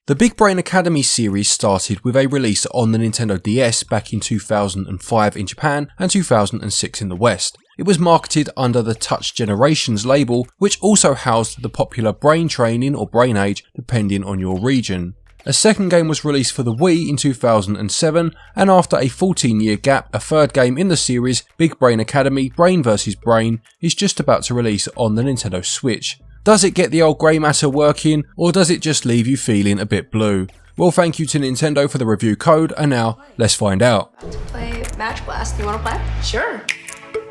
The Big Brain Academy series started with a release on the Nintendo DS back in 2005 in Japan and 2006 in the West. It was marketed under the Touch Generations label, which also housed the popular Brain Training or Brain Age depending on your region. A second game was released for the Wii in 2007, and after a 14-year gap, a third game in the series, Big Brain Academy Brain vs Brain, is just about to release on the Nintendo Switch. Does it get the old grey matter working, or does it just leave you feeling a bit blue? Well, thank you to Nintendo for the review code, and now, let's find out. Let's play Match Blast. You want to play? Sure.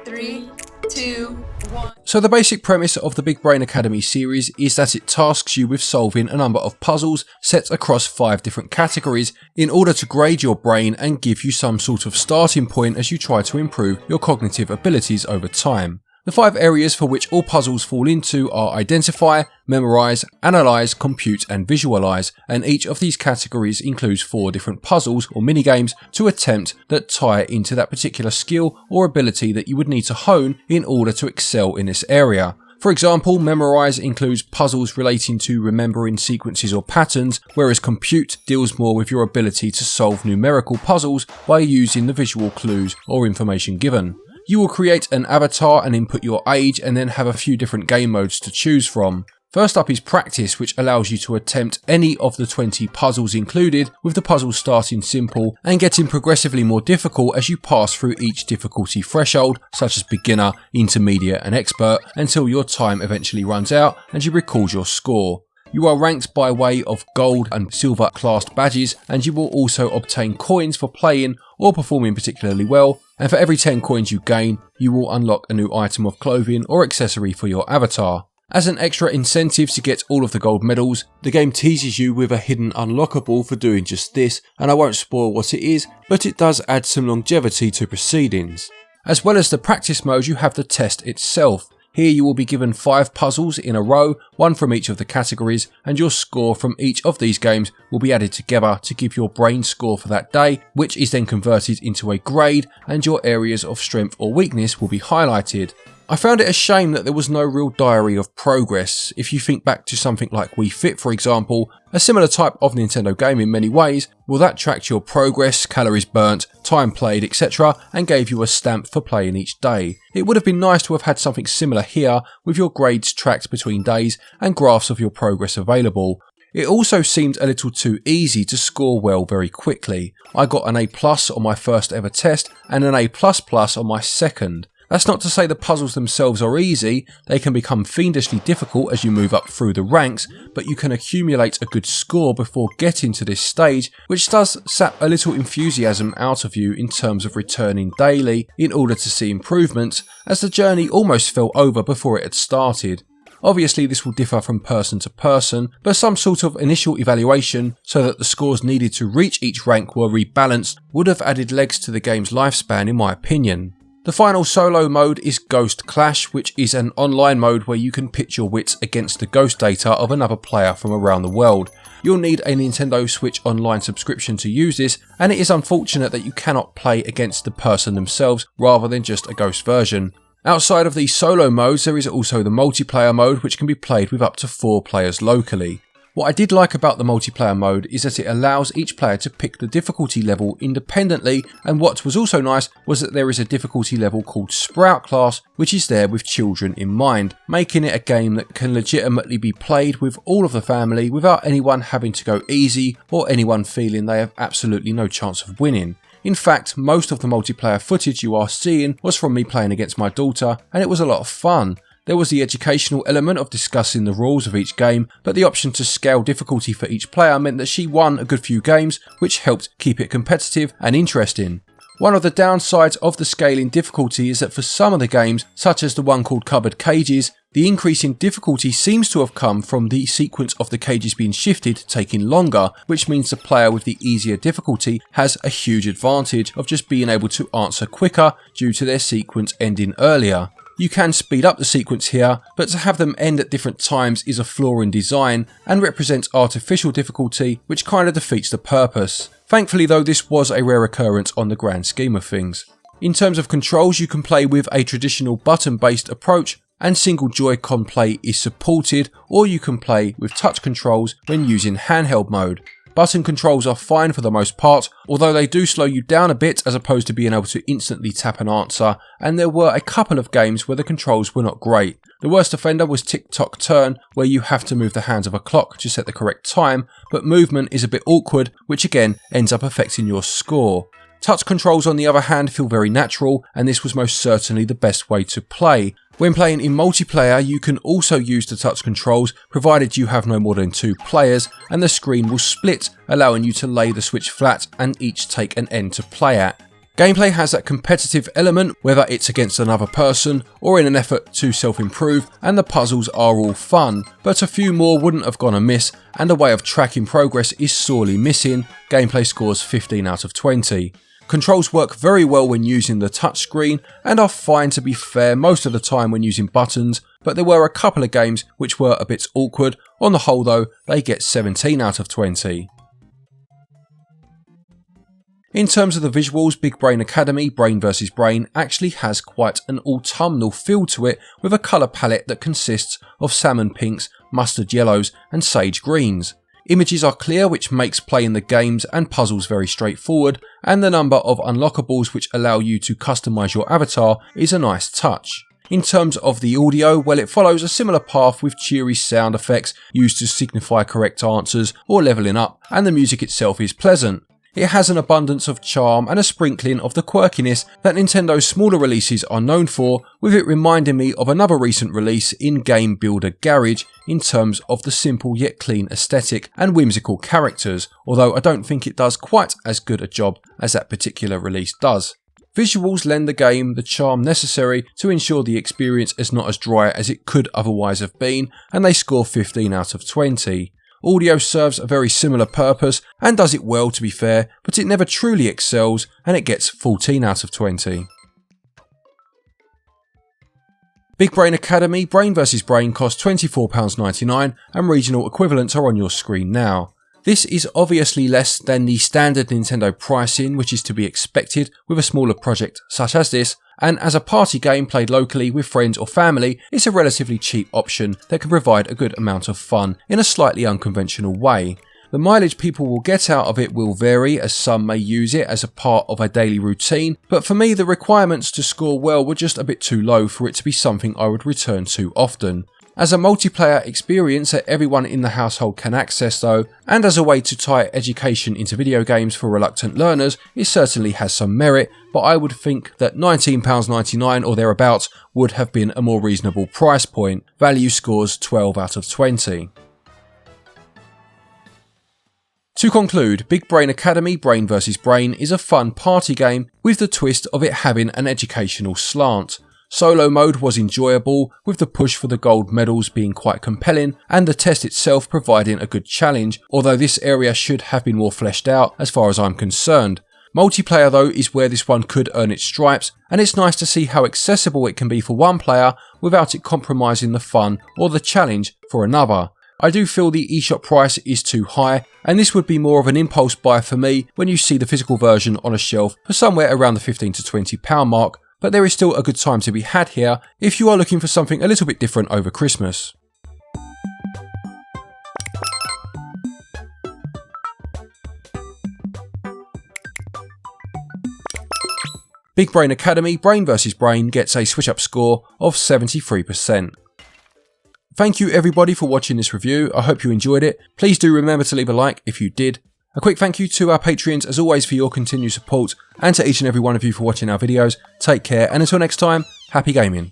3, 2, 1. So the basic premise of the Big Brain Academy series is that it tasks you with solving a number of puzzles set across 5 different categories in order to grade your brain and give you some sort of starting point as you try to improve your cognitive abilities over time. The 5 areas for which all puzzles fall into are identify, memorize, analyze, compute and visualize, and each of these categories includes 4 different puzzles or minigames to attempt that tie into that particular skill or ability that you would need to hone in order to excel in this area. For example, memorize includes puzzles relating to remembering sequences or patterns, whereas compute deals more with your ability to solve numerical puzzles by using the visual clues or information given. You will create an avatar and input your age and then have a few different game modes to choose from. First up is practice, which allows you to attempt any of the 20 puzzles included, with the puzzles starting simple and getting progressively more difficult as you pass through each difficulty threshold, such as beginner, intermediate and expert, until your time eventually runs out and you record your score. You are ranked by way of gold and silver classed badges, and you will also obtain coins for playing or performing particularly well, and for every 10 coins you gain, you will unlock a new item of clothing or accessory for your avatar. As an extra incentive to get all of the gold medals, the game teases you with a hidden unlockable for doing just this, and I won't spoil what it is, but it does add some longevity to proceedings. As well as the practice mode, you have the test itself. Here you will be given 5 puzzles in a row, 1 from each of the categories, and your score from each of these games will be added together to give your brain score for that day, which is then converted into a grade, and your areas of strength or weakness will be highlighted. I found it a shame that there was no real diary of progress. If you think back to something like Wii Fit, for example, a similar type of Nintendo game in many ways, well, that tracked your progress, calories burnt, time played, etc., and gave you a stamp for playing each day. It would have been nice to have had something similar here, with your grades tracked between days and graphs of your progress available. It also seemed a little too easy to score well very quickly. I got an A+ on my first ever test and an A++ on my second. That's not to say the puzzles themselves are easy, they can become fiendishly difficult as you move up through the ranks, but you can accumulate a good score before getting to this stage, which does sap a little enthusiasm out of you in terms of returning daily in order to see improvements, as the journey almost fell over before it had started. Obviously this will differ from person to person, but some sort of initial evaluation so that the scores needed to reach each rank were rebalanced would have added legs to the game's lifespan in my opinion. The final solo mode is Ghost Clash, which is an online mode where you can pit your wits against the ghost data of another player from around the world. You'll need a Nintendo Switch Online subscription to use this, and it is unfortunate that you cannot play against the person themselves rather than just a ghost version. Outside of these solo modes, there is also the multiplayer mode, which can be played with up to 4 players locally. What I did like about the multiplayer mode is that it allows each player to pick the difficulty level independently, and what was also nice was that there is a difficulty level called Sprout Class, which is there with children in mind, making it a game that can legitimately be played with all of the family without anyone having to go easy or anyone feeling they have absolutely no chance of winning. In fact, most of the multiplayer footage you are seeing was from me playing against my daughter, and it was a lot of fun. There was the educational element of discussing the rules of each game, but the option to scale difficulty for each player meant that she won a good few games, which helped keep it competitive and interesting. One of the downsides of the scaling difficulty is that for some of the games, such as the one called Cupboard Cages, the increase in difficulty seems to have come from the sequence of the cages being shifted taking longer, which means the player with the easier difficulty has a huge advantage of just being able to answer quicker due to their sequence ending earlier. You can speed up the sequence here, but to have them end at different times is a flaw in design and represents artificial difficulty, which kind of defeats the purpose. Thankfully though, this was a rare occurrence on the grand scheme of things. In terms of controls, you can play with a traditional button-based approach, and single Joy-Con play is supported, or you can play with touch controls when using handheld mode. Button controls are fine for the most part, although they do slow you down a bit as opposed to being able to instantly tap an answer, and there were a couple of games where the controls were not great. The worst offender was Tick Tock Turn, where you have to move the hands of a clock to set the correct time, but movement is a bit awkward, which again ends up affecting your score. Touch controls on the other hand feel very natural, and this was most certainly the best way to play. When playing in multiplayer, you can also use the touch controls, provided you have no more than 2 players, and the screen will split, allowing you to lay the Switch flat and each take an end to play at. Gameplay has that competitive element, whether it's against another person or in an effort to self-improve, and the puzzles are all fun, but a few more wouldn't have gone amiss, and a way of tracking progress is sorely missing. Gameplay scores 15 out of 20. Controls work very well when using the touchscreen and are fine to be fair most of the time when using buttons, but there were a couple of games which were a bit awkward. On the whole though, they get 17 out of 20. In terms of the visuals, Big Brain Academy Brain vs Brain actually has quite an autumnal feel to it, with a colour palette that consists of salmon pinks, mustard yellows and sage greens. Images are clear, which makes playing the games and puzzles very straightforward, and the number of unlockables which allow you to customise your avatar is a nice touch. In terms of the audio, well, it follows a similar path with cheery sound effects used to signify correct answers or levelling up, and the music itself is pleasant. It has an abundance of charm and a sprinkling of the quirkiness that Nintendo's smaller releases are known for, with it reminding me of another recent release in Game Builder Garage in terms of the simple yet clean aesthetic and whimsical characters, although I don't think it does quite as good a job as that particular release does. Visuals lend the game the charm necessary to ensure the experience is not as dry as it could otherwise have been, and they score 15 out of 20. Audio serves a very similar purpose and does it well to be fair, but it never truly excels and it gets 14 out of 20. Big Brain Academy Brain vs Brain costs £24.99 and regional equivalents are on your screen now. This is obviously less than the standard Nintendo pricing, which is to be expected with a smaller project such as this, and as a party game played locally with friends or family, it's a relatively cheap option that can provide a good amount of fun in a slightly unconventional way. The mileage people will get out of it will vary, as some may use it as a part of a daily routine, but for me the requirements to score well were just a bit too low for it to be something I would return to often. As a multiplayer experience that everyone in the household can access though, and as a way to tie education into video games for reluctant learners, it certainly has some merit, but I would think that £19.99 or thereabouts would have been a more reasonable price point. Value scores 12 out of 20. To conclude, Big Brain Academy Brain vs Brain is a fun party game with the twist of it having an educational slant. Solo mode was enjoyable, with the push for the gold medals being quite compelling and the test itself providing a good challenge, although this area should have been more fleshed out as far as I'm concerned. Multiplayer though is where this one could earn its stripes, and it's nice to see how accessible it can be for one player without it compromising the fun or the challenge for another. I do feel the eShop price is too high, and this would be more of an impulse buy for me when you see the physical version on a shelf for somewhere around the £15 to £20 mark, but there is still a good time to be had here if you are looking for something a little bit different over Christmas. Big Brain Academy Brain vs Brain gets a switch up score of 73%. Thank you everybody for watching this review, I hope you enjoyed it. Please do remember to leave a like if you did. A quick thank you to our Patreons as always for your continued support, and to each and every one of you for watching our videos. Take care, and until next time, happy gaming.